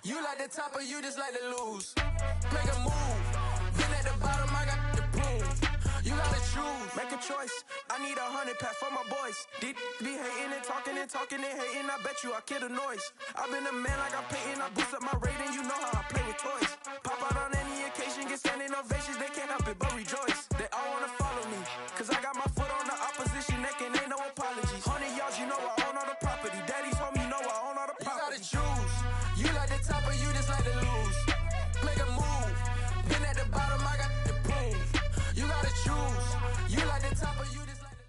You like the top or you just like to lose? Make a move. Been at the bottom, I got the proof. You gotta choose, make a choice. I need 100 pack for my boys. Be hating and talking and talking and hating. I bet you I kill the noise. I've been a man like I'm Peyton. I boost up my rating. You know how I play with toys. Pop out on any occasion, get standing ovations. They can't help it but rejoice. They all wanna follow me, cause I got my foot on the opposition neck and ain't no apologies. 100 yards, you know I own all the property. Daddy's home, you know I own all the property. You gotta choose. You like the top or you just like to lose? Make a move. Been at the bottom, I got the proof. You gotta choose. You like the top or you just like the...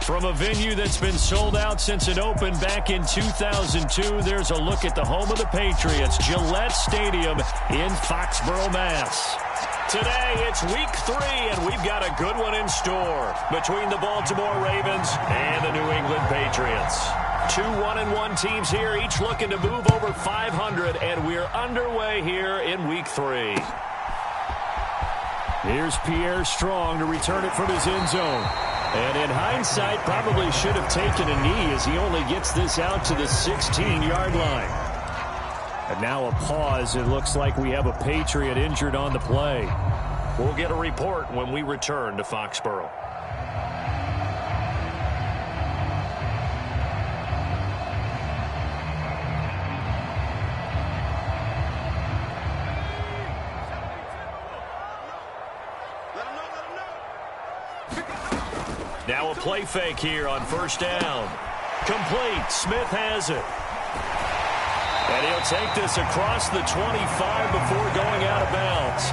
From a venue that's been sold out since it opened back in 2002, there's a look at the home of the Patriots, Gillette Stadium in Foxborough, Mass. Today, it's week 3, and we've got a good one in store between the Baltimore Ravens and the New England Patriots. 2 1-1 teams here, each looking to move over 500, and we're underway here in week 3. Here's Pierre Strong to return it from his end zone. And in hindsight, probably should have taken a knee as he only gets this out to the 16-yard line. And now a pause. It looks like we have a Patriot injured on the play. We'll get a report when we return to Foxborough. Now a play fake here on first down. Complete. Smith has it. And he'll take this across the 25 before going out of bounds.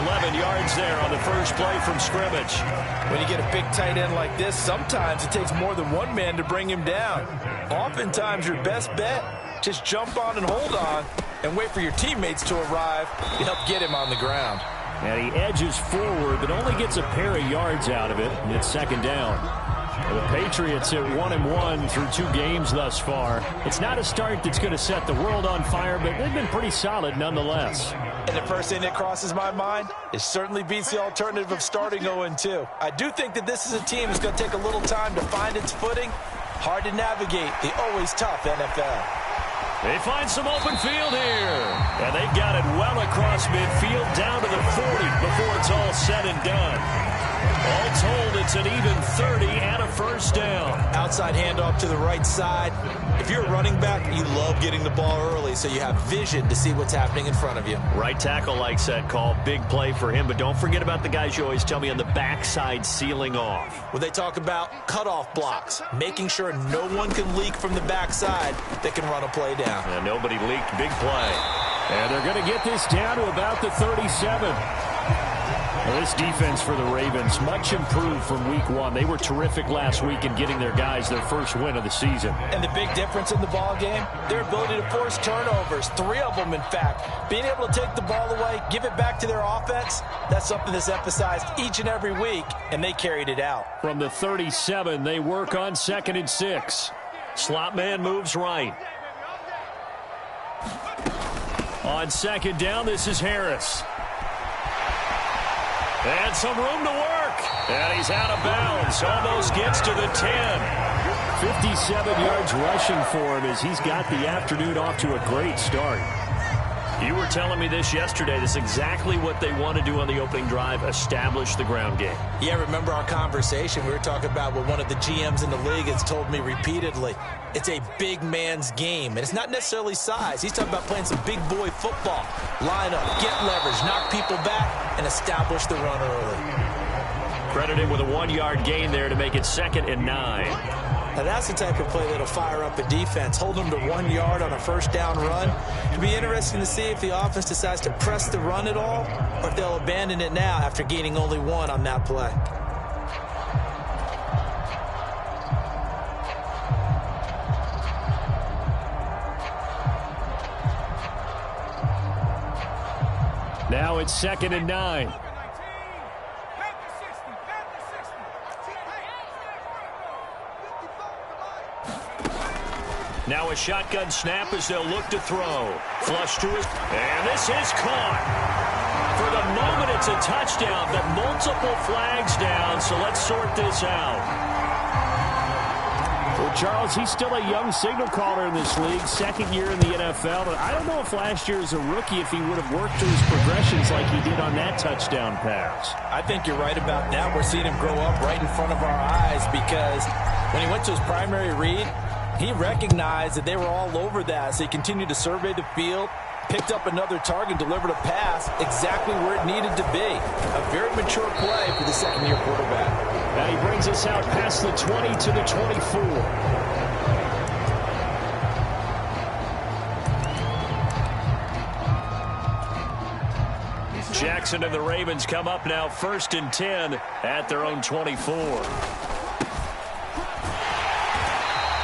11 yards there on the first play from scrimmage. When you get a big tight end like this, sometimes it takes more than one man to bring him down. Oftentimes your best bet, just jump on and hold on and wait for your teammates to arrive to help get him on the ground. And he edges forward, but only gets a pair of yards out of it. It's second down. The Patriots at 1-1 through 2 games thus far. It's not a start that's going to set the world on fire, but they've been pretty solid nonetheless. And the first thing that crosses my mind, it certainly beats the alternative of starting 0-2. I do think that this is a team that's going to take a little time to find its footing. Hard to navigate the always tough NFL. They find some open field here. And they've got it well across midfield down to the 40 before it's all said and done. All told, it's an even 30 and a first down. Outside handoff to the right side. If you're a running back, you love getting the ball early so you have vision to see what's happening in front of you. Right tackle likes that call. Big play for him. But don't forget about the guys you always tell me on the backside sealing off. When they talk about cutoff blocks, making sure no one can leak from the backside that can run a play down. And nobody leaked. Big play. And they're going to get this down to about the 37. Well, this defense for the Ravens, much improved from week 1. They were terrific last week in getting their guys their first win of the season. And the big difference in the ball game, their ability to force turnovers, 3 of them in fact. Being able to take the ball away, give it back to their offense, that's something that's emphasized each and every week, and they carried it out. From the 37, they work on 2nd and 6. Slot man moves right. On 2nd down, this is Harris. And some room to work. And he's out of bounds. Almost gets to the 10. 57 yards rushing for him as he's got the afternoon off to a great start. You were telling me this yesterday. This is exactly what they want to do on the opening drive, establish the ground game. Yeah, remember our conversation? We were talking about what one of the GMs in the league has told me repeatedly. It's a big man's game, and it's not necessarily size. He's talking about playing some big boy football. Line up, get leverage, knock people back, and establish the run early. Credited with a 1-yard gain there to make it 2nd and 9. Now that's the type of play that'll fire up a defense. Hold them to 1 yard on a first down run. It'll be interesting to see if the offense decides to press the run at all, or if they'll abandon it now after gaining only 1 on that play. Now it's 2nd and 9. Now a shotgun snap as they'll look to throw. Flush to it. And this is caught. For the moment, it's a touchdown, but multiple flags down, so let's sort this out. Well, Charles, he's still a young signal caller in this league, second year in the NFL. But I don't know if last year as a rookie, if he would have worked through his progressions like he did on that touchdown pass. I think you're right about that. We're seeing him grow up right in front of our eyes because when he went to his primary read, he recognized that they were all over that. So he continued to survey the field, picked up another target, delivered a pass exactly where it needed to be. A very mature play for the second-year quarterback. Now he brings us out past the 20 to the 24. Jackson and the Ravens come up now 1st and 10 at their own 24.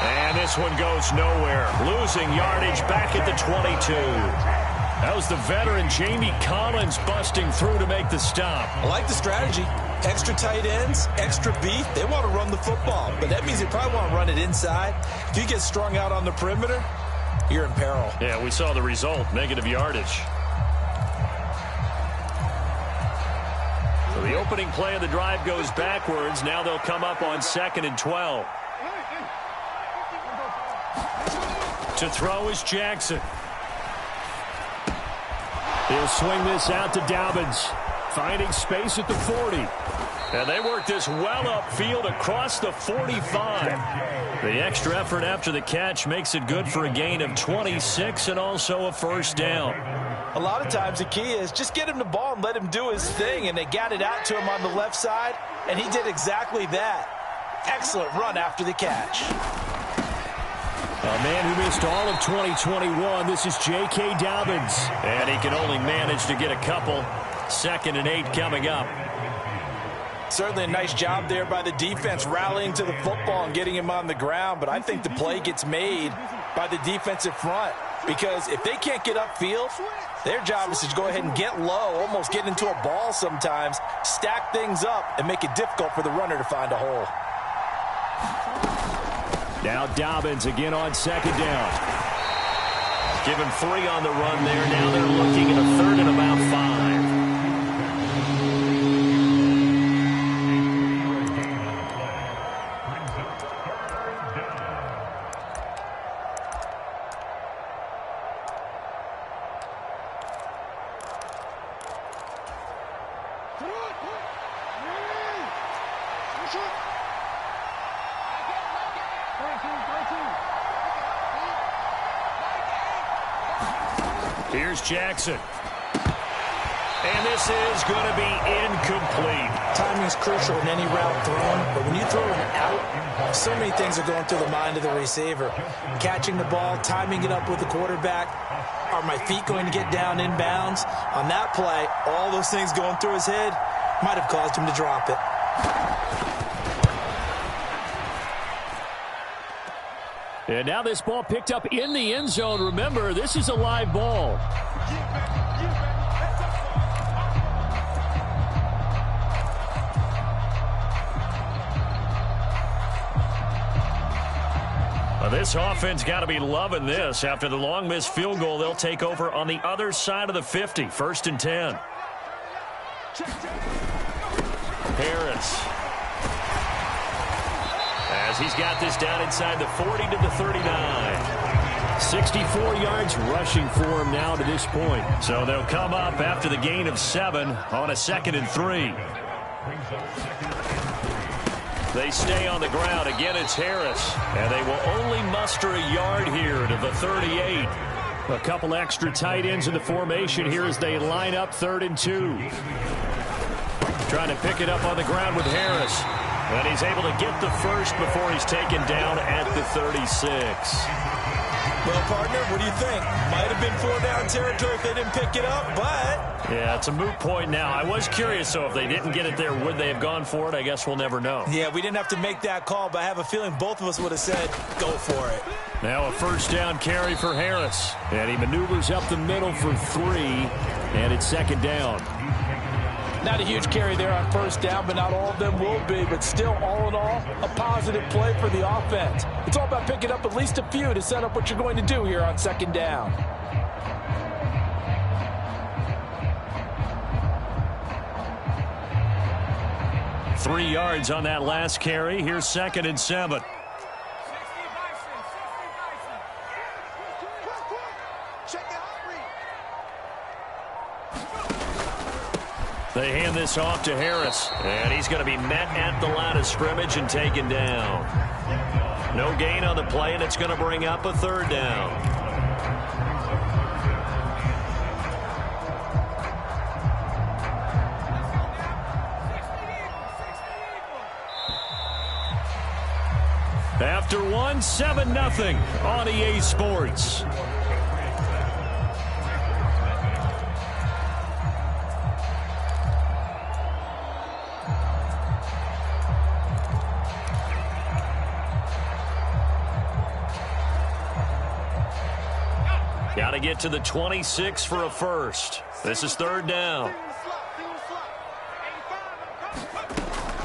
And this one goes nowhere. Losing yardage back at the 22. That was the veteran Jamie Collins busting through to make the stop. I like the strategy. Extra tight ends, extra beef. They want to run the football, but that means they probably want to run it inside. If you get strung out on the perimeter, you're in peril. Yeah, we saw the result, negative yardage. So the opening play of the drive goes backwards. Now they'll come up on 2nd and 12. To throw is Jackson. He'll swing this out to Dobbins, finding space at the 40. And they work this well upfield across the 45. The extra effort after the catch makes it good for a gain of 26 and also a first down. A lot of times the key is just get him the ball and let him do his thing, and they got it out to him on the left side, and he did exactly that. Excellent run after the catch. A man who missed all of 2021, this is J.K. Dobbins. And he can only manage to get a couple. 2nd and 8 coming up. Certainly a nice job there by the defense rallying to the football and getting him on the ground, but I think the play gets made by the defensive front because if they can't get upfield, their job is to go ahead and get low, almost get into a ball sometimes, stack things up, and make it difficult for the runner to find a hole. Now Dobbins again on 2nd down. Give him 3 on the run there. Now they're looking at a 3rd and about 5. Here's Jackson. And this is going to be incomplete. Timing is crucial in any route thrown, but when you throw an out, so many things are going through the mind of the receiver. Catching the ball, timing it up with the quarterback. Are my feet going to get down inbounds? On that play, all those things going through his head might have caused him to drop it. And now this ball picked up in the end zone. Remember, this is a live ball. Well, this offense got to be loving this. After the long missed field goal, they'll take over on the other side of the 50. 1st and 10. Harris. As he's got this down inside the 40 to the 39. 64 yards rushing for him now to this point. So they'll come up after the gain of 7 on a 2nd and 3. They stay on the ground. Again, it's Harris. And they will only muster a yard here to the 38. A couple extra tight ends in the formation here as they line up 3rd and 2. Trying to pick it up on the ground with Harris. And he's able to get the first before he's taken down at the 36. Well, partner, what do you think? Might have been 4-down territory if they didn't pick it up, but... Yeah, it's a moot point now. I was curious, so if they didn't get it there, would they have gone for it? I guess we'll never know. Yeah, we didn't have to make that call, but I have a feeling both of us would have said, go for it. Now a 1st down carry for Harris. And he maneuvers up the middle for 3, and it's 2nd down. Not a huge carry there on 1st down, but not all of them will be. But still, all in all, a positive play for the offense. It's all about picking up at least a few to set up what you're going to do here on 2nd down. "3 yards on that last carry. Here's 2nd and 7. They hand this off to Harris, and he's going to be met at the line of scrimmage and taken down. No gain on the play, and it's going to bring up a third down. After one, 7-0 on EA Sports. Got to get to the 26 for a first. This is third down.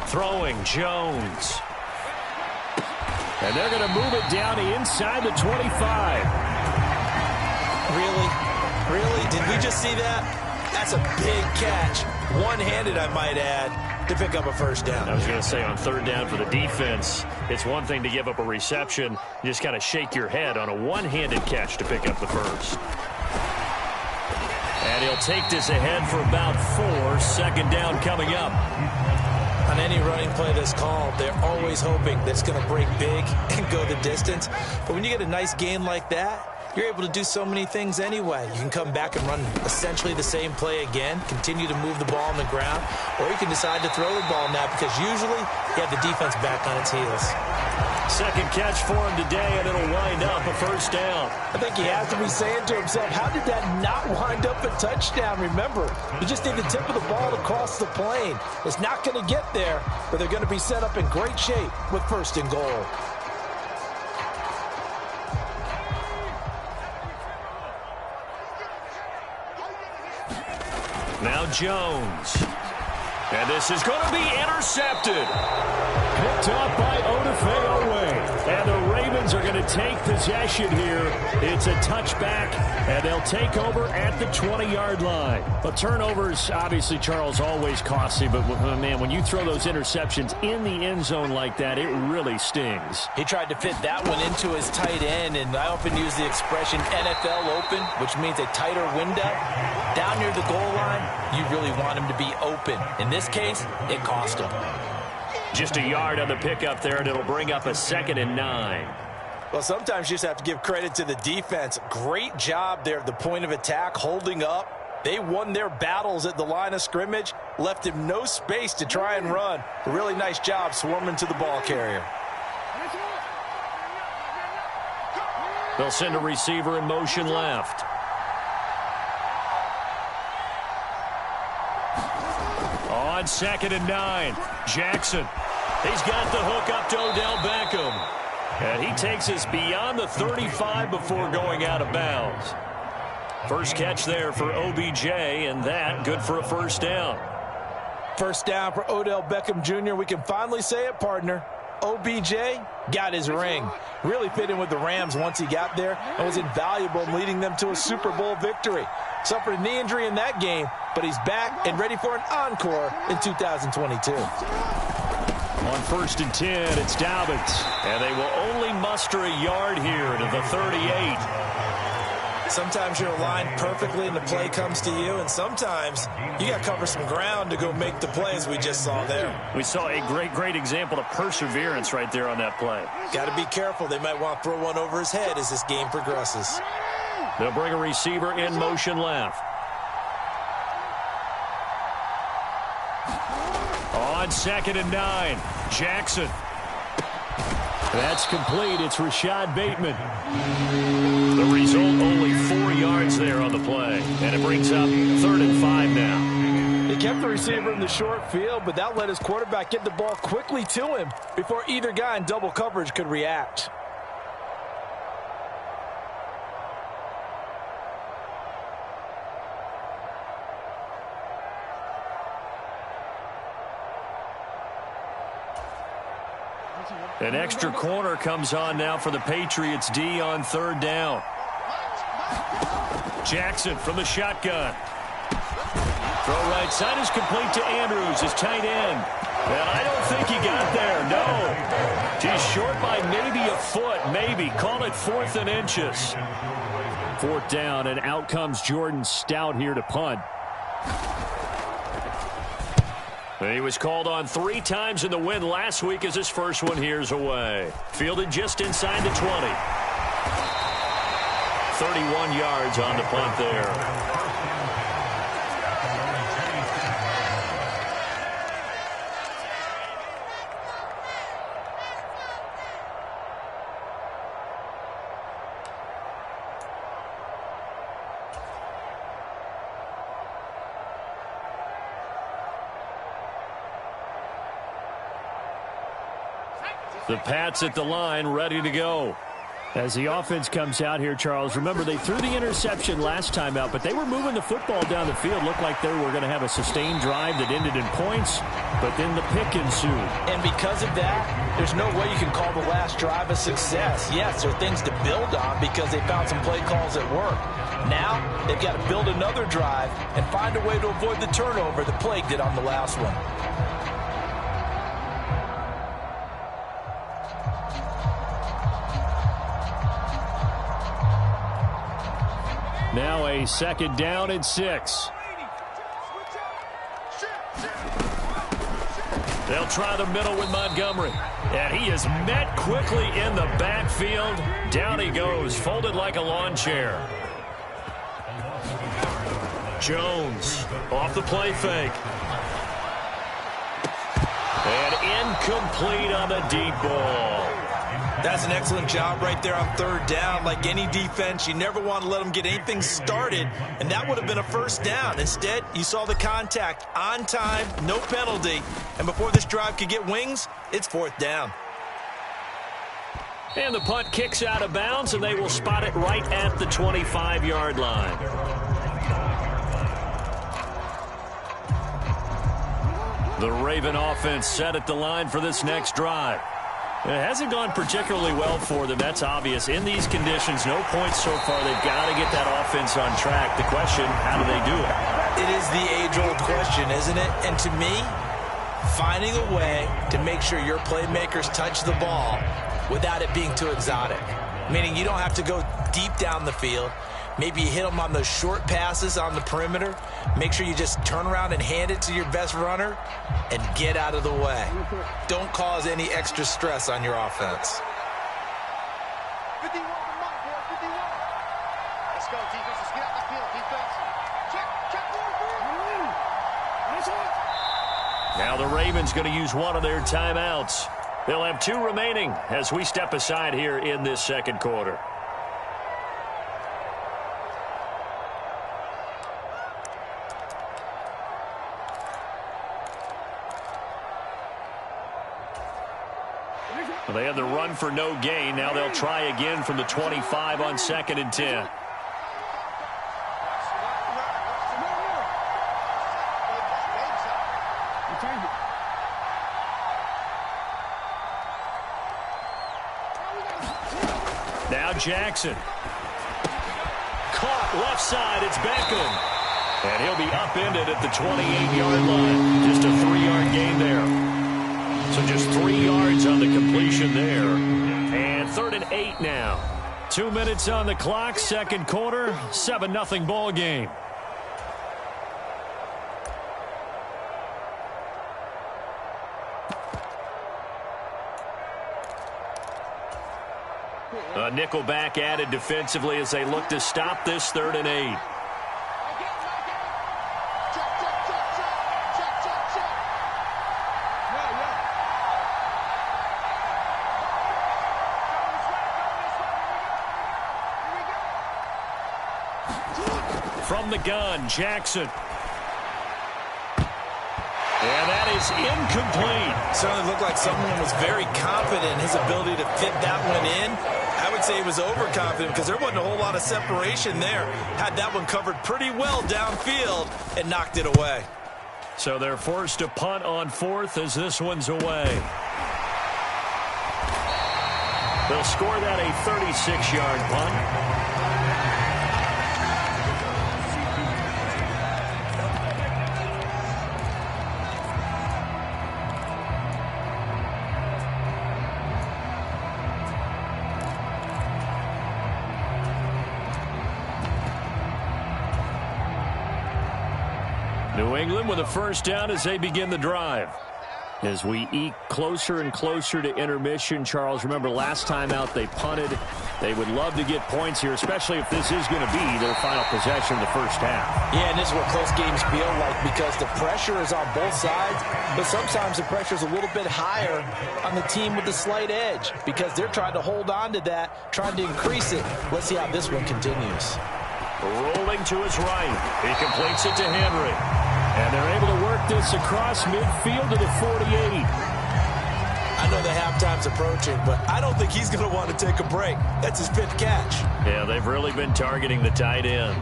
Throwing, Jones. And they're going to move it down inside the 25. Really? Did we just see that? That's a big catch. One-handed, I might add, to pick up a first down. I was going to say on third down for the defense, it's one thing to give up a reception. You just kind of shake your head on a one-handed catch to pick up the first. And he'll take this ahead for about 4. Second down coming up. On any running play that's called, they're always hoping that it's going to break big and go the distance. But when you get a nice gain like that, you're able to do so many things anyway. You can come back and run essentially the same play again, continue to move the ball on the ground, or you can decide to throw the ball now because usually you have the defense back on its heels. Second catch for him today, and it'll wind up a first down. I think he has to be saying to himself, how did that not wind up a touchdown? Remember, you just need the tip of the ball to cross the plane. It's not going to get there, but they're going to be set up in great shape with first and goal. Now Jones. And this is going to be intercepted. Picked up by Odafe-Oweh. And the Ravens are going to take possession here. It's a touchback, and they'll take over at the 20-yard line. But turnovers, obviously, Charles, always costly. But, man, when you throw those interceptions in the end zone like that, it really stings. He tried to fit that one into his tight end, and I often use the expression NFL open, which means a tighter window. Down near the goal line, you really want him to be open. In this case, it cost him. Just a yard on the pickup there, and it'll bring up a 2nd and 9. Well, sometimes you just have to give credit to the defense. Great job there at the point of attack, holding up. They won their battles at the line of scrimmage, left him no space to try and run. A really nice job swarming to the ball carrier. They'll send a receiver in motion left. On 2nd and 9, Jackson. He's got the hook up to Odell Beckham. And he takes us beyond the 35 before going out of bounds. First catch there for OBJ, and that good for a first down. First down for Odell Beckham Jr. We can finally say it, partner. OBJ got his ring. Really fit in with the Rams once he got there and was invaluable in leading them to a Super Bowl victory. Suffered a knee injury in that game, but he's back and ready for an encore in 2022. On 1st and 10, it's Dobbins. And they will only muster a yard here to the 38. Sometimes you're aligned perfectly and the play comes to you, and sometimes you got to cover some ground to go make the play, as we just saw there. We saw a great example of perseverance right there on that play. Got to be careful. They might want to throw one over his head as this game progresses. They'll bring a receiver in motion left. On 2nd and 9, Jackson. That's complete. It's Rashad Bateman. The result, only 4 yards there on the play. And it brings up 3rd and 5 now. They kept the receiver in the short field, but that let his quarterback get the ball quickly to him before either guy in double coverage could react. An extra corner comes on now for the Patriots D on 3rd down. Jackson from the shotgun. Throw right side is complete to Andrews, his tight end. And I don't think he got there, no. He's short by maybe a foot, maybe. Call it 4th and inches. 4th down, and out comes Jordan Stout here to punt. He was called on 3 times in the win last week as his first one here's away. Fielded just inside the 20. 31 yards on the punt there. The Pats at the line, ready to go. As the offense comes out here, Charles, remember they threw the interception last time out, but they were moving the football down the field. Looked like they were going to have a sustained drive that ended in points, but then the pick ensued. And because of that, there's no way you can call the last drive a success. Yes, there are things to build on because they found some play calls that work. Now, they've got to build another drive and find a way to avoid the turnover that plagued it on the last one. Now a 2nd down and 6. They'll try the middle with Montgomery. And he is met quickly in the backfield. Down he goes, folded like a lawn chair. Jones off the play fake. And incomplete on the deep ball. That's an excellent job right there on 3rd down. Like any defense, you never want to let them get anything started, and that would have been a 1st down. Instead, you saw the contact on time, no penalty, and before this drive could get wings, it's 4th down. And the punt kicks out of bounds, and they will spot it right at the 25-yard line. The Raven offense set at the line for this next drive. It hasn't gone particularly well for them. That's obvious. In these conditions, no points so far. They've got to get that offense on track. The question, how do they do it? It is the age-old question, isn't it? And to me, finding a way to make sure your playmakers touch the ball without it being too exotic. Meaning you don't have to go deep down the field. Maybe you hit them on those short passes on the perimeter. Make sure you just turn around and hand it to your best runner and get out of the way. Don't cause any extra stress on your offense. 51 for Mike here, 51. Let's go, defense. Let's get out the field, defense. Check 1, 3. Now the Ravens going to use one of their timeouts. They'll have 2 remaining as we step aside here in this 2nd quarter. Well, they had the run for no gain. Now they'll try again from the 25 on 2nd and 10. Now Jackson. Caught left side. It's Beckham. And he'll be upended at the 28-yard line. Just a 3-yard gain there. So just 3 yards on the completion there. And 3rd and 8 now. 2 minutes on the clock, 2nd quarter, 7-0 ball game. A nickelback added defensively as they look to stop this 3rd and 8. From the gun, Jackson. And that is incomplete. Certainly looked like someone was very confident in his ability to fit that one in. I would say he was overconfident because there wasn't a whole lot of separation there. Had that one covered pretty well downfield and knocked it away. So they're forced to punt on 4th as this one's away. They'll score that a 36-yard punt. New New England with a first down as they begin the drive. As we eke closer and closer to intermission, Charles, remember last time out they punted. They would love to get points here, especially if this is going to be their final possession of the first half. Yeah, and this is what close games feel like because the pressure is on both sides, but sometimes the pressure is a little bit higher on the team with the slight edge because they're trying to hold on to that, trying to increase it. Let's see how this one continues. Rolling to his right. He completes it to Henry. And they're able to work this across midfield to the 48. I know the halftime's approaching, but I don't think he's going to want to take a break. That's his fifth catch. Yeah, they've really been targeting the tight end.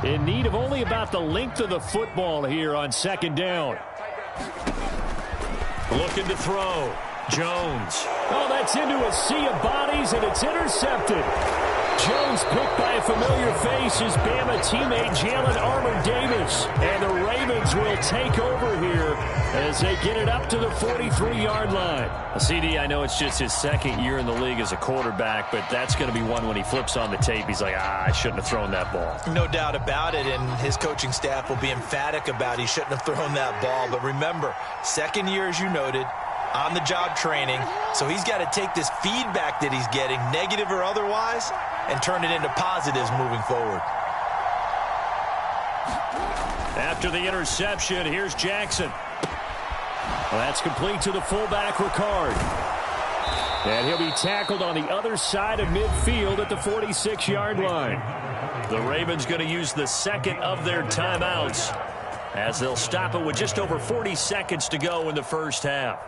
In need of only about the length of the football here on second down. Looking to throw. Jones. Oh, that's into a sea of bodies, and it's intercepted. Jones picked by a familiar face, his Bama teammate Jalen Armour-Davis. And the Ravens will take over here as they get it up to the 43-yard line. CD, I know it's just his second year in the league as a quarterback, but that's going to be one when he flips on the tape. He's like, I shouldn't have thrown that ball. No doubt about it, and his coaching staff will be emphatic about he shouldn't have thrown that ball. But remember, second year, as you noted, on-the-job training, so he's got to take this feedback that he's getting, negative or otherwise, and turn it into positives moving forward. After the interception, here's Jackson. Well, that's complete to the fullback, Ricard. And he'll be tackled on the other side of midfield at the 46-yard line. The Ravens going to use the second of their timeouts as they'll stop it with just over 40 seconds to go in the first half.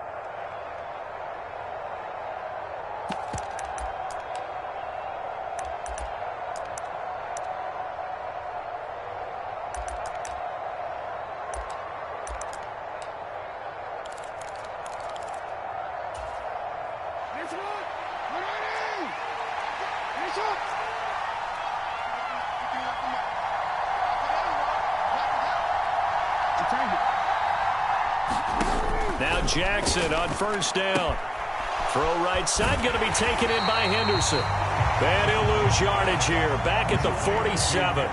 Now Jackson on first down. Throw right side, going to be taken in by Henderson. And he'll lose yardage here, back at the 47.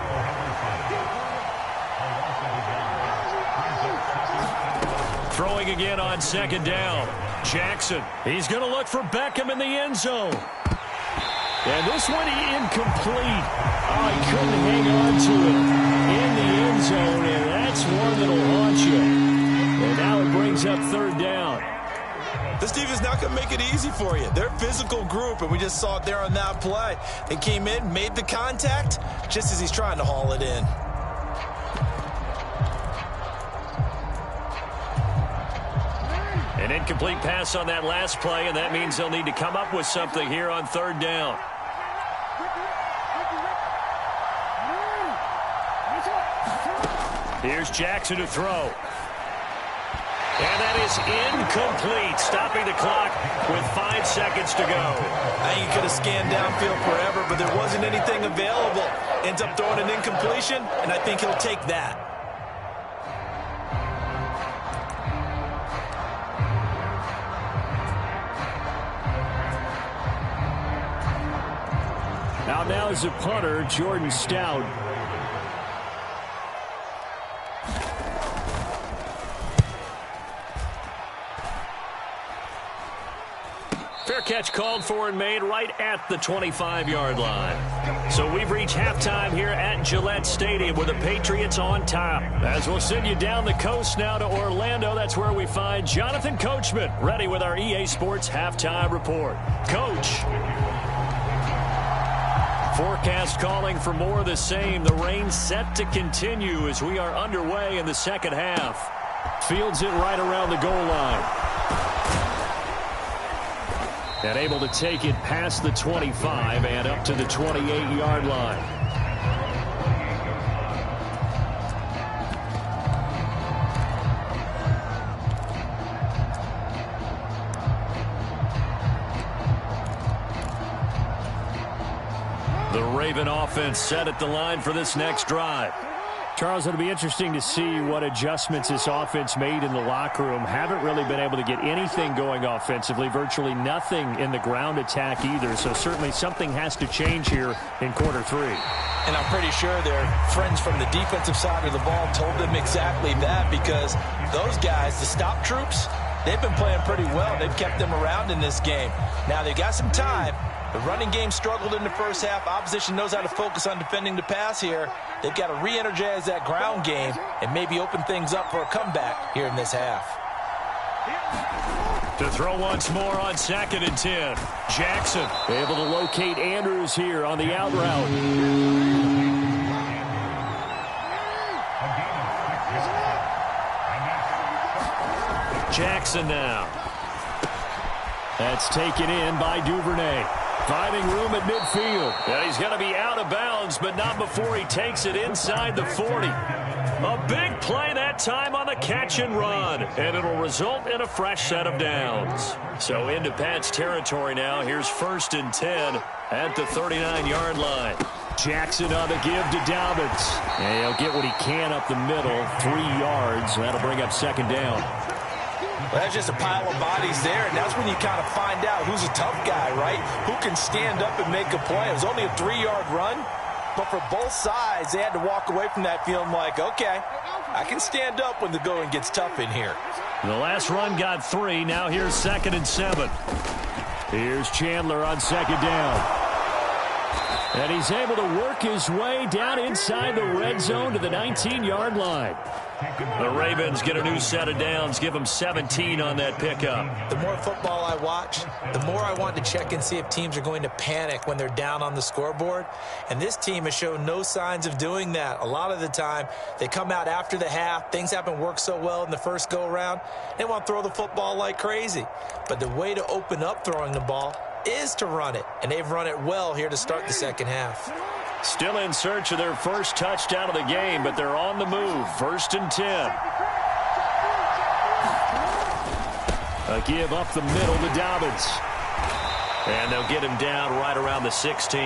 Throwing again on second down. Jackson, he's going to look for Beckham in the end zone. And this one incomplete. Oh, he couldn't hang on to it in the end zone, and that's one that'll haunt you. And now it brings up third down. This defense is not going to make it easy for you. They're a physical group, and we just saw it there on that play. They came in, made the contact, just as he's trying to haul it in. An incomplete pass on that last play, and that means they'll need to come up with something here on third down. Here's Jackson to throw. And that is incomplete, stopping the clock with 5 seconds to go. I think he could have scanned downfield forever, but there wasn't anything available. Ends up throwing an incompletion, and I think he'll take that. Now is the punter, Jordan Stout. Fair catch called for and made right at the 25-yard line. So we've reached halftime here at Gillette Stadium with the Patriots on top. As we'll send you down the coast now to Orlando, that's where we find Jonathan Coachman, ready with our EA Sports halftime report. Coach. Forecast calling for more of the same. The rain set to continue as we are underway in the second half. Fields it right around the goal line. And able to take it past the 25 and up to the 28-yard line. The Raven offense set at the line for this next drive. Charles, it'll be interesting to see what adjustments this offense made in the locker room. Haven't really been able to get anything going offensively, virtually nothing in the ground attack either. So certainly something has to change here in quarter 3. And I'm pretty sure their friends from the defensive side of the ball told them exactly that, because those guys, the stop troops, they've been playing pretty well. They've kept them around in this game. Now they've got some time. The running game struggled in the first half. Opposition knows how to focus on defending the pass here. They've got to re-energize that ground game and maybe open things up for a comeback here in this half. To throw once more on 2nd and 10. Jackson able to locate Andrews here on the out route. Jackson now. That's taken in by Duvernay. Finding room at midfield. And he's going to be out of bounds, but not before he takes it inside the 40. A big play that time on the catch and run, and it'll result in a fresh set of downs. So into Pat's territory now. Here's 1st and 10 at the 39-yard line. Jackson on the give to Dobbins. And he'll get what he can up the middle, 3 yards. That'll bring up 2nd down. Well, that's just a pile of bodies there, and that's when you kind of find out who's a tough guy, right? Who can stand up and make a play. It was only a 3-yard run, but for both sides, they had to walk away from that feeling like, okay, I can stand up when the going gets tough in here. The last run got 3. Now here's 2nd and 7. Here's Chandler on 2nd down. And he's able to work his way down inside the red zone to the 19-yard line. The Ravens get a new set of downs, give them 17 on that pickup. The more football I watch, the more I want to check and see if teams are going to panic when they're down on the scoreboard. And this team has shown no signs of doing that. A lot of the time, they come out after the half. Things haven't worked so well in the first go-around. They want to throw the football like crazy. But the way to open up throwing the ball is to run it. And they've run it well here to start the second half. Still in search of their first touchdown of the game, but they're on the move. 1st and 10. A give up the middle to Dobbins. And they'll get him down right around the 16.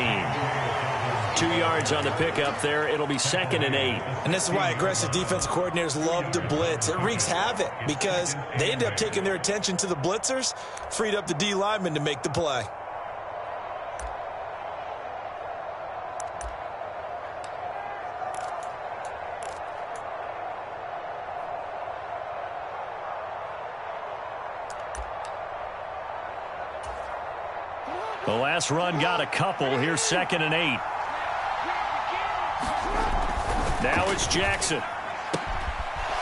2 yards on the pickup there. It'll be 2nd and 8. And this is why aggressive defensive coordinators love to blitz. It wreaks havoc because they end up taking their attention to the blitzers, freed up the D lineman to make the play. The last run got a couple. Here's 2nd and 8. Now it's Jackson.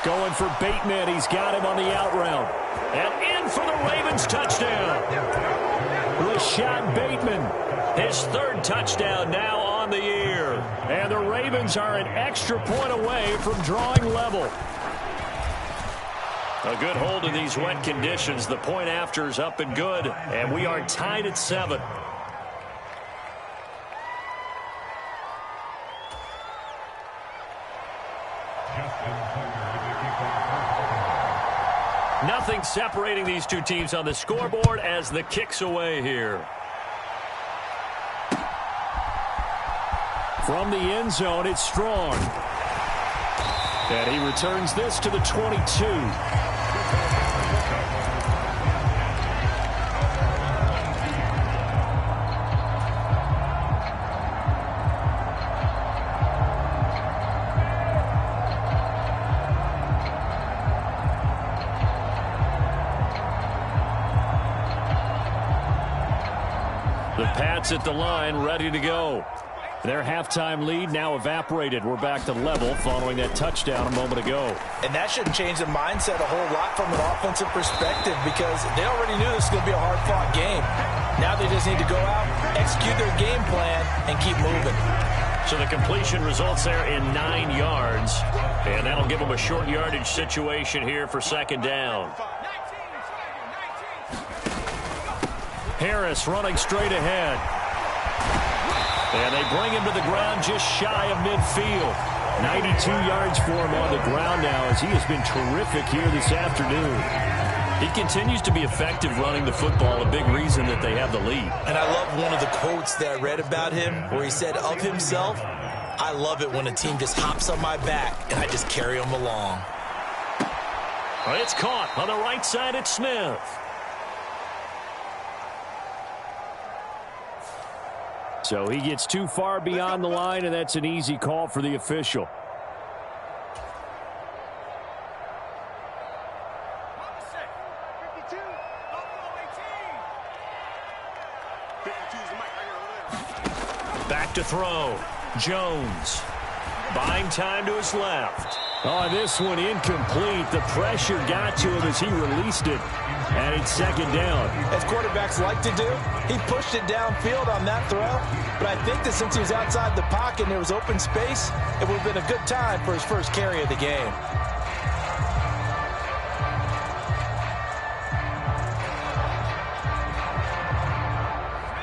Going for Bateman. He's got him on the out route. And in for the Ravens touchdown. Rashad Bateman. His 3rd touchdown now on the year. And the Ravens are an extra point away from drawing level. A good hold in these wet conditions. The point after is up and good. And we are tied at 7. Nothing separating these two teams on the scoreboard as the kick's away here. From the end zone, it's Strong. And he returns this to the 22. The Pats at the line, ready to go. Their halftime lead now evaporated. We're back to level following that touchdown a moment ago. And that shouldn't change the mindset a whole lot from an offensive perspective because they already knew this was going to be a hard-fought game. Now they just need to go out, execute their game plan, and keep moving. So the completion results there in 9 yards. And that'll give them a short yardage situation here for 2nd down. Harris running straight ahead. And they bring him to the ground just shy of midfield. 92 yards for him on the ground now as he has been terrific here this afternoon. He continues to be effective running the football, a big reason that they have the lead. And I love one of the quotes that I read about him where he said of himself, I love it when a team just hops on my back and I just carry them along. It's caught on the right side. It's Smith. So he gets too far beyond the line, and that's an easy call for the official. Back to throw. Jones. Buying time to his left. Oh, this one incomplete. The pressure got to him as he released it. And it's second down. As quarterbacks like to do, he pushed it downfield on that throw. But I think that since he was outside the pocket and there was open space, it would have been a good time for his first carry of the game.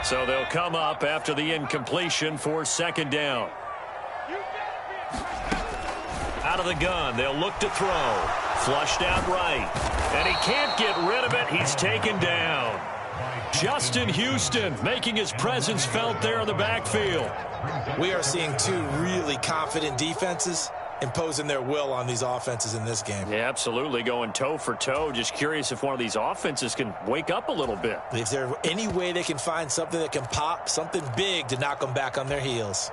So they'll come up after the incompletion for second down. Out of the gun, they'll look to throw. Flushed out right. And he can't get rid of it. He's taken down. Justin Houston making his presence felt there in the backfield. We are seeing two really confident defenses imposing their will on these offenses in this game. Yeah, absolutely, going toe for toe. Just curious if one of these offenses can wake up a little bit. Is there any way they can find something that can pop, something big to knock them back on their heels?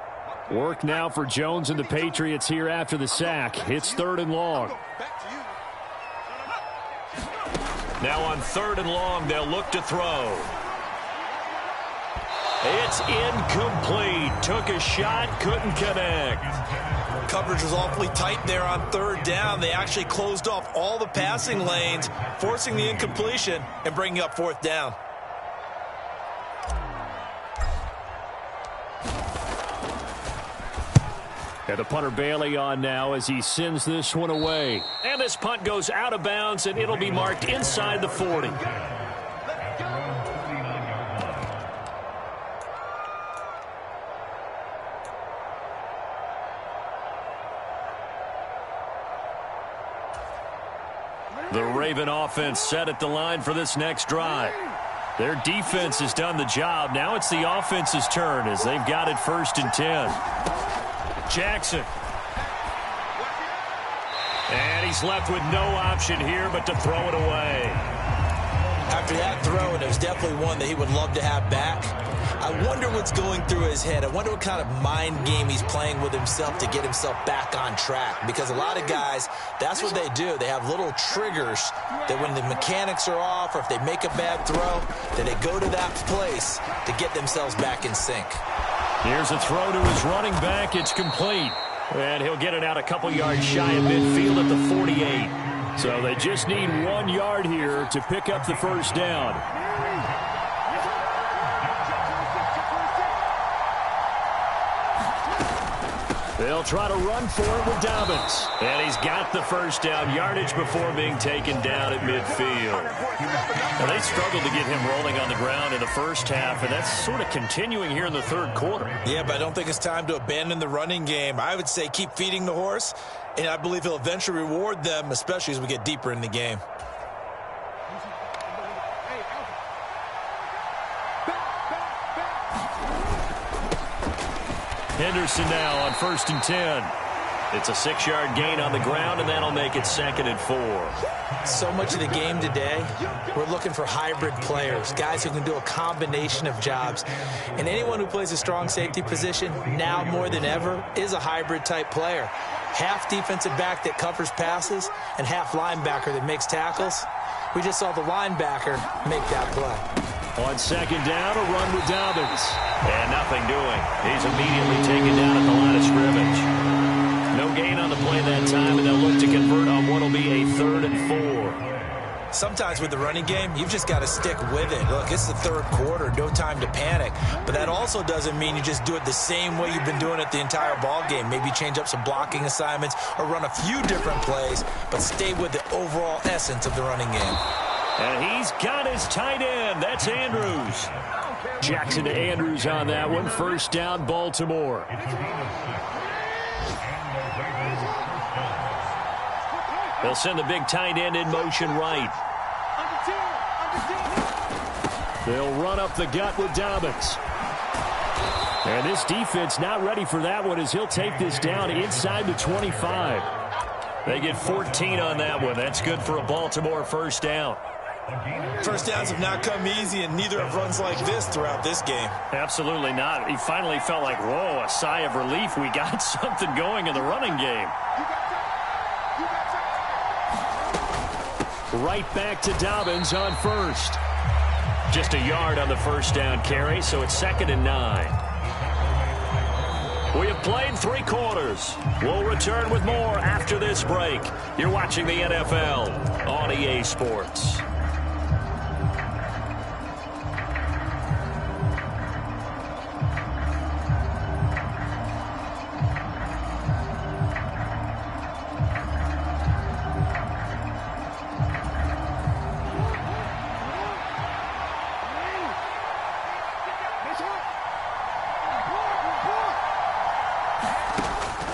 Work now for Jones and the Patriots here after the sack. It's third and long. Now on third and long, they'll look to throw. It's incomplete. Took a shot, couldn't connect. Coverage was awfully tight there on third down. They actually closed off all the passing lanes, forcing the incompletion and bringing up fourth down. And the punter Bailey on now as he sends this one away. And this punt goes out of bounds, and it'll be marked inside the 40. The Raven offense set at the line for this next drive. Their defense has done the job. Now it's the offense's turn as they've got it 1st and 10. Jackson. And he's left with no option here but to throw it away. After that throw, and it was definitely one that he would love to have back, I wonder what's going through his head. I wonder what kind of mind game he's playing with himself to get himself back on track. Because a lot of guys, that's what they do. They have little triggers that when the mechanics are off or if they make a bad throw, that they go to that place to get themselves back in sync. Here's a throw to his running back. It's complete. And he'll get it out a couple yards shy of midfield at the 48. So they just need 1 yard here to pick up the first down. They'll try to run for it with Dobbins. And he's got the first down yardage before being taken down at midfield. Now, they struggled to get him rolling on the ground in the first half, and that's sort of continuing here in the third quarter. Yeah, but I don't think it's time to abandon the running game. I would say keep feeding the horse, and I believe he'll eventually reward them, especially as we get deeper in the game. Henderson now on 1st and 10. It's a 6-yard gain on the ground, and that'll make it 2nd and 4. So much of the game today, we're looking for hybrid players, guys who can do a combination of jobs. And anyone who plays a strong safety position, now more than ever, is a hybrid-type player. Half defensive back that covers passes and half linebacker that makes tackles. We just saw the linebacker make that play. On second down, a run with Dobbins. And nothing doing. He's immediately taken down at the line of scrimmage. No gain on the play that time, and they'll look to convert on what will be a 3rd and 4. Sometimes with the running game, you've just got to stick with it. Look, it's the third quarter, no time to panic. But that also doesn't mean you just do it the same way you've been doing it the entire ball game. Maybe change up some blocking assignments or run a few different plays, but stay with the overall essence of the running game. And he's got his tight end. That's Andrews. Jackson to Andrews on that one. First down, Baltimore. They'll send the big tight end in motion right. They'll run up the gut with Dobbins. And this defense not ready for that one as he'll take this down inside the 25. They get 14 on that one. That's good for a Baltimore first down. First downs have not come easy, and neither have runs like this throughout this game. Absolutely not. He finally felt like, whoa, a sigh of relief. We got something going in the running game. Right back to Dobbins on first. Just a yard on the first down carry, so it's 2nd and 9. We have played 3 quarters. We'll return with more after this break. You're watching the NFL on EA Sports.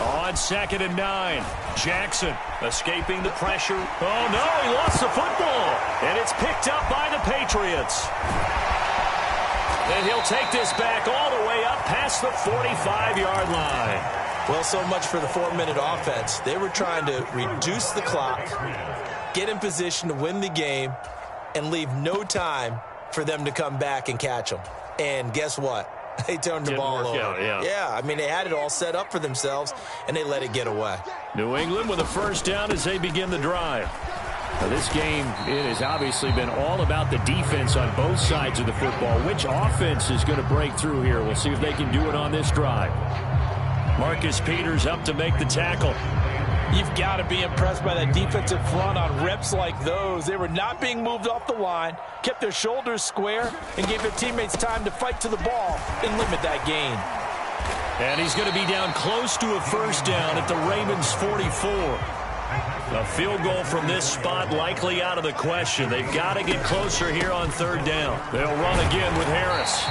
On 2nd and 9. Jackson escaping the pressure. Oh, no, he lost the football. And it's picked up by the Patriots. And he'll take this back all the way up past the 45-yard line. Well, so much for the 4-minute offense. They were trying to reduce the clock, get in position to win the game, and leave no time for them to come back and catch them. And guess what? They turned the ball over. Yeah, I mean, they had it all set up for themselves, and they let it get away. New England with a first down as they begin the drive. Now, this game, it has obviously been all about the defense on both sides of the football. Which offense is going to break through here? We'll see if they can do it on this drive. Marcus Peters up to make the tackle. You've got to be impressed by that defensive front on reps like those. They were not being moved off the line, kept their shoulders square, and gave their teammates time to fight to the ball and limit that gain. And he's going to be down close to a first down at the Ravens 44. A field goal from this spot likely out of the question. They've got to get closer here on 3rd down. They'll run again with Harris.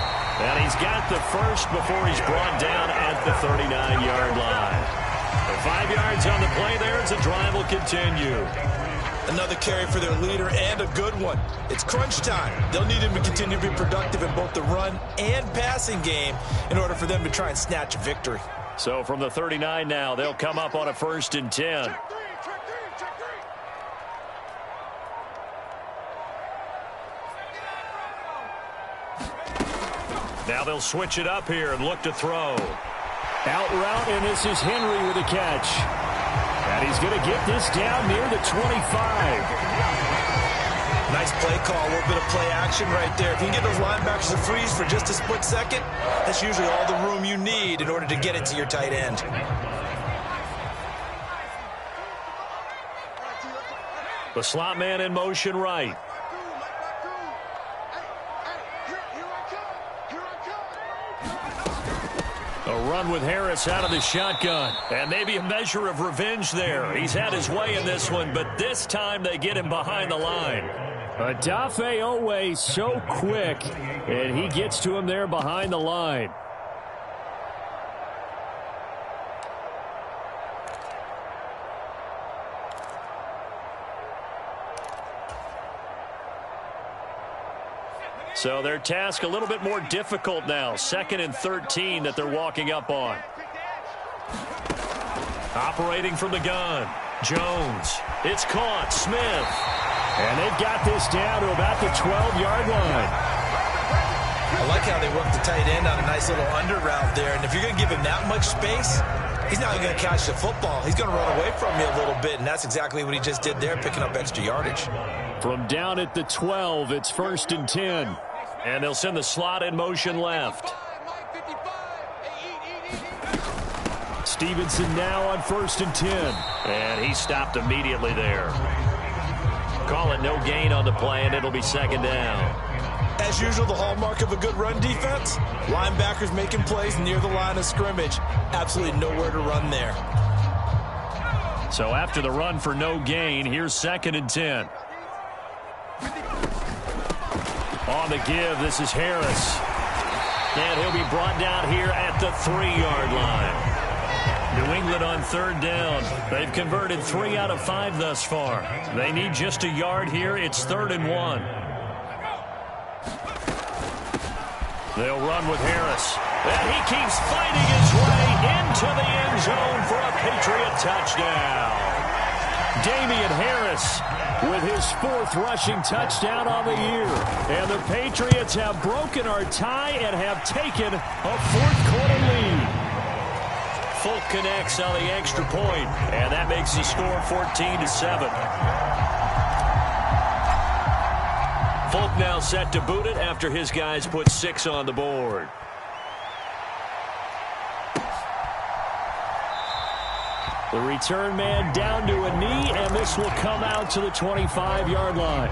And he's got the first before he's brought down at the 39-yard line. 5 yards on the play there as the drive will continue. Another carry for their leader and a good one. It's crunch time. They'll need him to continue to be productive in both the run and passing game in order for them to try and snatch a victory. So from the 39 now, they'll come up on a 1st and 10. Now they'll switch it up here and look to throw. Out route, and this is Henry with a catch. And he's going to get this down near the 25. Nice play call, a little bit of play action right there. If you can get those linebackers to freeze for just a split second, that's usually all the room you need in order to get it to your tight end. The slot man in motion right. A run with Harris out of the shotgun. And maybe a measure of revenge there. He's had his way in this one, but this time they get him behind the line. Odafe Oweh so quick, and he gets to him there behind the line. So their task a little bit more difficult now. 2nd and 13 that they're walking up on. Operating from the gun. Jones. It's caught. Smith. And they've got this down to about the 12-yard line. I like how they work the tight end on a nice little under route there. And if you're going to give him that much space, he's not going to catch the football. He's going to run away from you a little bit, and that's exactly what he just did there, picking up extra yardage. From down at the 12, it's 1st and 10. And they'll send the slot in motion left. Stevenson now on 1st and 10. And he stopped immediately there. Call it no gain on the play, and it'll be 2nd down. As usual, the hallmark of a good run defense, linebackers making plays near the line of scrimmage. Absolutely nowhere to run there. So after the run for no gain, here's 2nd and 10. On the give, this is Harris. And he'll be brought down here at the 3-yard line. New England on 3rd down. They've converted 3 out of 5 thus far. They need just a yard here. It's 3rd and 1. They'll run with Harris. And he keeps fighting his way into the end zone for a Patriot touchdown. Damian Harris with his 4th rushing touchdown on the year. And the Patriots have broken our tie and have taken a 4th quarter lead. Folk connects on the extra point, and that makes the score 14-7. Folk now set to boot it after his guys put 6 on the board. The return man down to a knee, and this will come out to the 25-yard line.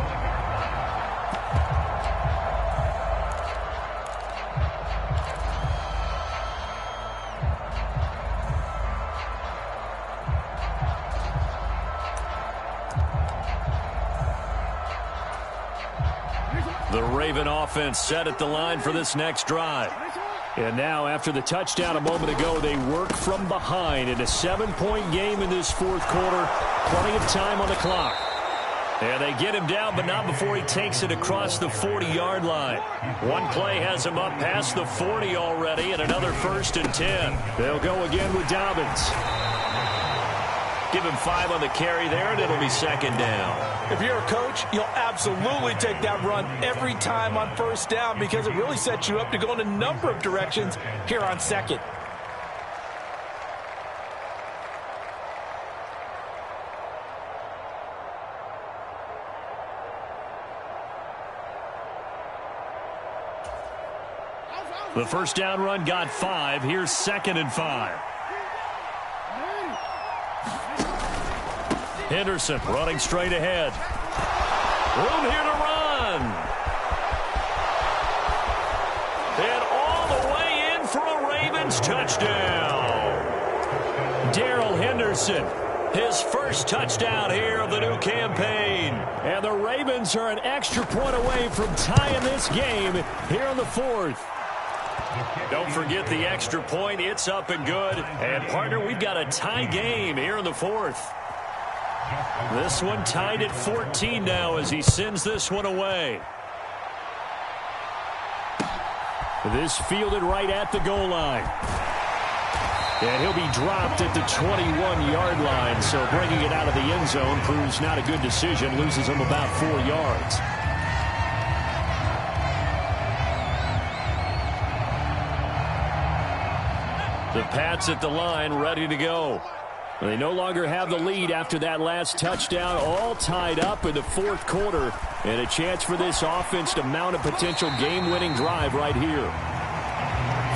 The Raven offense set at the line for this next drive. And now, after the touchdown a moment ago, they work from behind in a 7-point game in this 4th quarter. Plenty of time on the clock. And they get him down, but not before he takes it across the 40-yard line. One play has him up past the 40 already, and another 1st and 10. They'll go again with Dobbins. Give him 5 on the carry there, and it'll be 2nd down. If you're a coach, you'll absolutely take that run every time on 1st down because it really sets you up to go in a number of directions here on 2nd. The 1st down run got 5. Here's 2nd and 5. Henderson running straight ahead. Room here to run. And all the way in for a Ravens touchdown. Darrell Henderson, his 1st touchdown here of the new campaign. And the Ravens are an extra point away from tying this game here in the 4th. Don't forget the extra point. It's up and good. And, partner, we've got a tie game here in the 4th. This one tied at 14 now as he sends this one away. This fielded right at the goal line. And he'll be dropped at the 21-yard line, so bringing it out of the end zone proves not a good decision. Loses him about 4 yards. The Pats at the line, ready to go. They no longer have the lead after that last touchdown, all tied up in the 4th quarter, and a chance for this offense to mount a potential game-winning drive right here.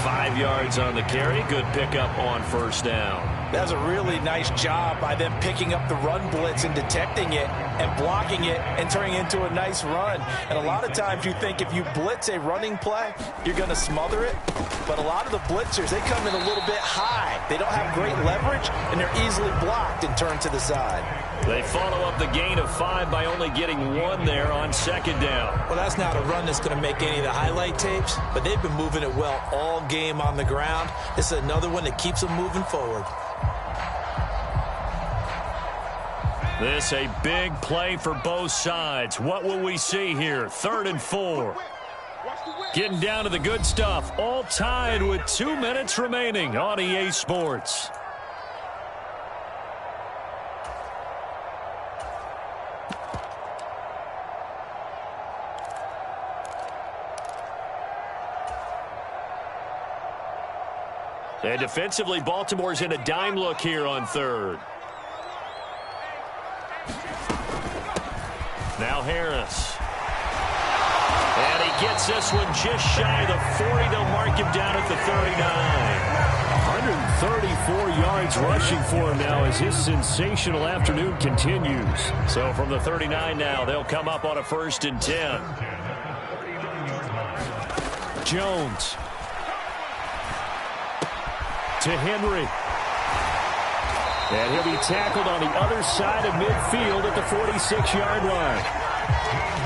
5 yards on the carry. Good pickup on 1st down. That's a really nice job by them picking up the run blitz and detecting it and blocking it and turning it into a nice run. And a lot of times you think if you blitz a running play, you're going to smother it. But a lot of the blitzers, they come in a little bit high. They don't have great leverage, and they're easily blocked and turned to the side. They follow up the gain of 5 by only getting 1 there on 2nd down. Well, that's not a run that's going to make any of the highlight tapes, but they've been moving it well all game on the ground. This is another one that keeps them moving forward. This a big play for both sides. What will we see here? 3rd and 4. Getting down to the good stuff. All tied with 2 minutes remaining on EA Sports. And defensively, Baltimore's in a dime look here on 3rd. Now Harris. And he gets this one just shy of the 40. They'll mark him down at the 39. 134 yards rushing for him now as his sensational afternoon continues. So from the 39 now, they'll come up on a 1st and 10. Jones. To Henry. And he'll be tackled on the other side of midfield at the 46-yard line.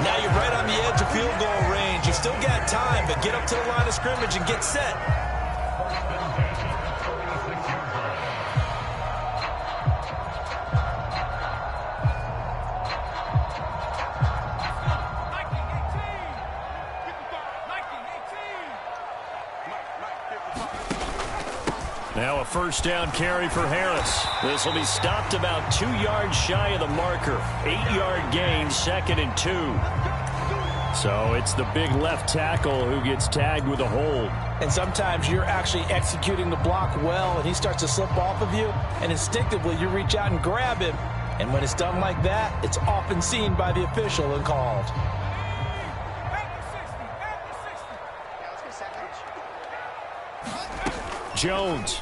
Now you're right on the edge of field goal range. You've still got time, but get up to the line of scrimmage and get set. Now a first down carry for Harris. This will be stopped about 2 yards shy of the marker. 8-yard gain, 2nd and 2. So it's the big left tackle who gets tagged with a hold. And sometimes you're actually executing the block well, and he starts to slip off of you, and instinctively you reach out and grab him. And when it's done like that, it's often seen by the official and called. Jones.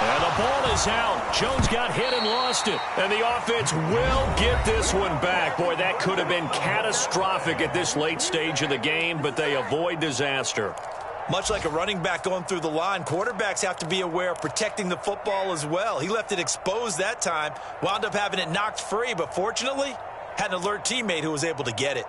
And the ball is out. Jones got hit and lost it. And the offense will get this one back. Boy, that could have been catastrophic at this late stage of the game, but they avoid disaster. Much like a running back going through the line, quarterbacks have to be aware of protecting the football as well. He left it exposed that time, wound up having it knocked free, but fortunately, had an alert teammate who was able to get it.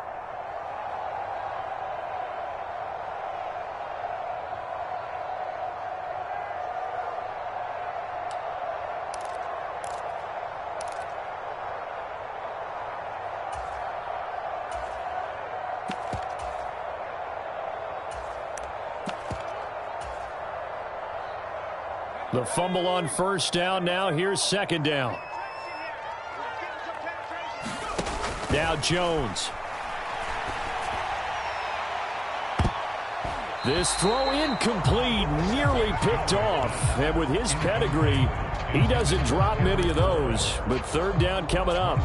The fumble on first down. Now here's 2nd down. Now Jones. This throw incomplete, nearly picked off. And with his pedigree, he doesn't drop many of those. But 3rd down coming up.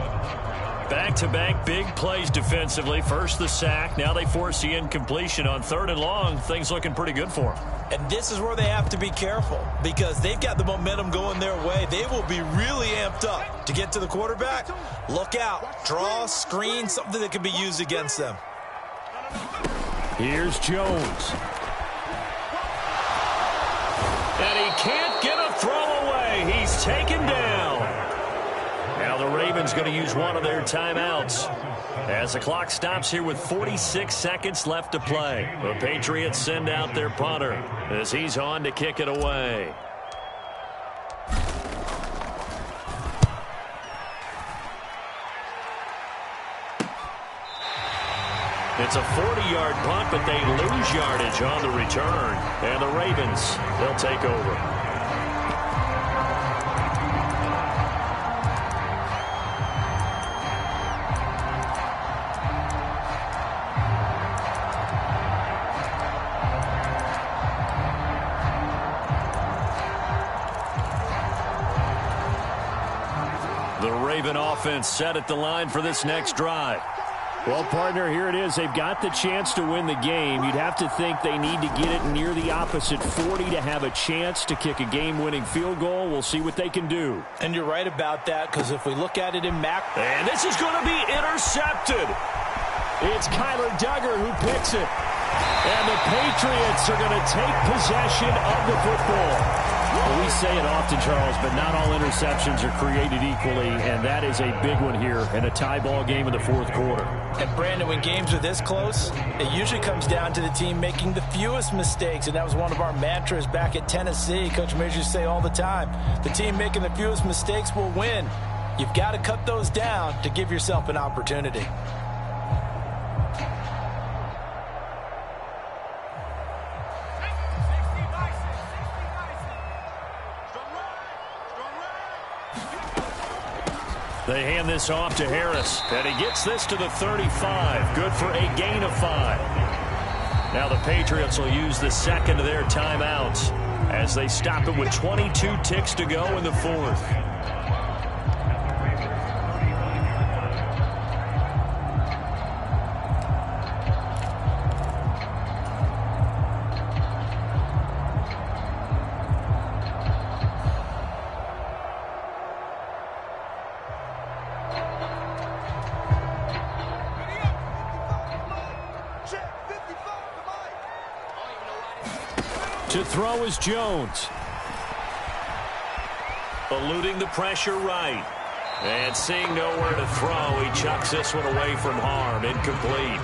Back-to-back big plays defensively. First the sack. Now they force the incompletion on 3rd and long. Things looking pretty good for them. And this is where they have to be careful because they've got the momentum going their way. They will be really amped up to get to the quarterback. Look out. Draw, screen, something that can be used against them. Here's Jones. And he can't get a throw away. He's taken down. Now the Ravens going to use one of their timeouts as the clock stops here with 46 seconds left to play. The Patriots send out their punter as he's on to kick it away. It's a 40-yard punt, but they lose yardage on the return. And the Ravens, they'll take over. The Raven offense set at the line for this next drive. Well, partner, here it is. They've got the chance to win the game. You'd have to think they need to get it near the opposite 40 to have a chance to kick a game-winning field goal. We'll see what they can do. And you're right about that, because if we look at it in And this is going to be intercepted. It's Kyler Duggar who picks it. And the Patriots are going to take possession of the football. Well, we say it often, Charles, but not all interceptions are created equally, and that is a big one here in a tie ball game in the 4th quarter. And, Brandon, when games are this close, it usually comes down to the team making the fewest mistakes, and that was one of our mantras back at Tennessee. Coach Mears used to say all the time, the team making the fewest mistakes will win. You've got to cut those down to give yourself an opportunity. They hand this off to Harris, and he gets this to the 35. Good for a gain of 5. Now the Patriots will use the 2nd of their timeouts as they stop it with 22 ticks to go in the 4th. To throw is Jones. Eluding the pressure right. And seeing nowhere to throw, he chucks this one away from harm. Incomplete.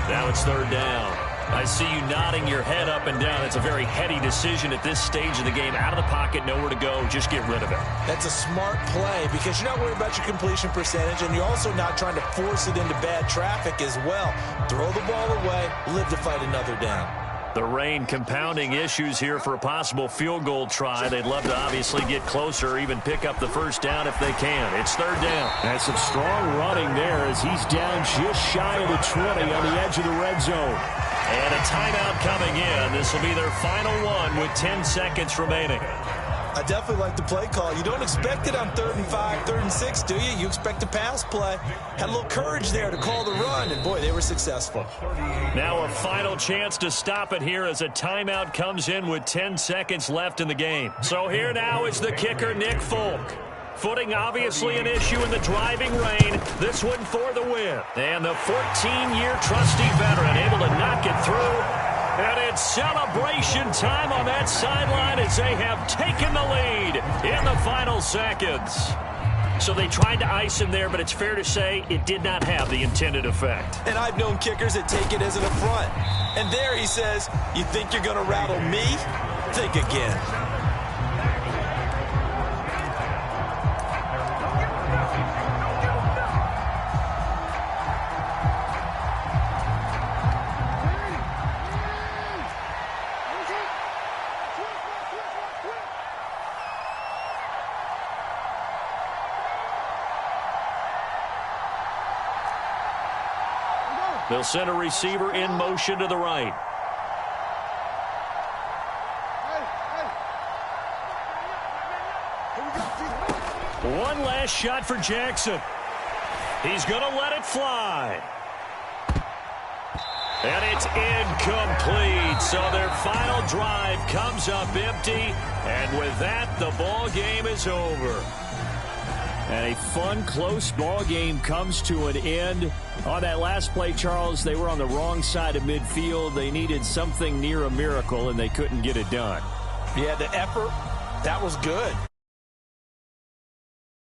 Now it's 3rd down. I see you nodding your head up and down. It's a very heady decision at this stage of the game. Out of the pocket, nowhere to go. Just get rid of it. That's a smart play because you're not worried about your completion percentage, and you're also not trying to force it into bad traffic as well. Throw the ball away, live to fight another down. The rain compounding issues here for a possible field goal try. They'd love to obviously get closer or even pick up the first down if they can. It's third down. And some strong running there as he's down just shy of the 20 on the edge of the red zone. And a timeout coming in. This will be their final one with 10 seconds remaining. I definitely like the play call. You don't expect it on 3rd and 5, 3rd and 6, do you? You expect a pass play. Had a little courage there to call the run, and boy, they were successful. Now a final chance to stop it here as a timeout comes in with 10 seconds left in the game. So here now is the kicker, Nick Folk. Footing obviously an issue in the driving rain. This one for the win. And the 14-year trusty veteran able to knock it through. And it's celebration time on that sideline as they have taken the lead in the final seconds. So they tried to ice him there, but it's fair to say it did not have the intended effect. And I've known kickers that take it as an affront. And there he says, you think you're going to rattle me? Think again. They'll send a receiver in motion to the right. One last shot for Jackson. He's going to let it fly. And it's incomplete. So their final drive comes up empty. And with that, the ball game is over. And a fun, close ball game comes to an end. On that last play, Charles, they were on the wrong side of midfield. They needed something near a miracle, and they couldn't get it done. Yeah, the effort, that was good.